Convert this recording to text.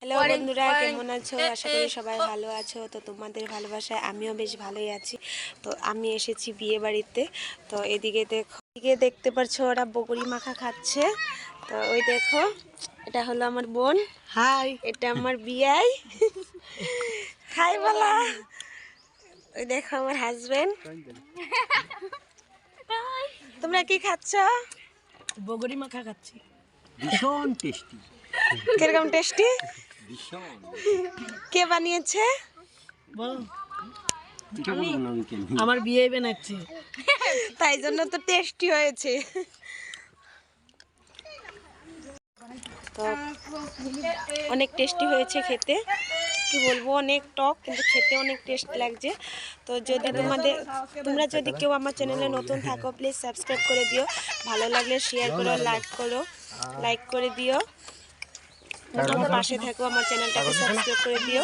Hello বন্ধুরা, কেমন আছো? আশা করি সবাই ভালো আছো। তো তোমাদের ভালোবাসায় আমিও বেশ ভালোই আছি। তো আমি এসেছি বিয়ে বাড়িতে। তো এদিকে দেখতে পাচ্ছ ওরা বগরি মাখা খাচ্ছে। তো ওই দেখো, এটা হলো আমার বোন। হাই, এটা আমার বিয়াই। হাই বলা। ওই দেখো আমার হাজবেন্ড। তোমরা কি খাচ্ছ? বগরি মাখা খাচ্ছি। ভীষণ টেস্টি। কিরকম টেস্টি? ভীষণ। কে বানিয়েছে? বল, এটা বলবো না আমি কেন। আমার বিয়ে বানাচ্ছে। তাই জন্য তো টেস্টি হয়েছে। তো অনেক টেস্টি হয়েছে খেতে, কি বলবো, অনেক টক কিন্তু খেতে অনেক টেস্ট লাগছে। তো যদি তোমরা যদি কেউ আমার চ্যানেলে নতুন থাকো, প্লিজ সাবস্ক্রাইব করে দিও। ভালো লাগলে শেয়ার করো, লাইক করে দিও। আমার পাশে থাকো, আমার চ্যানেলটাকে সাবস্ক্রাইব করে দিও।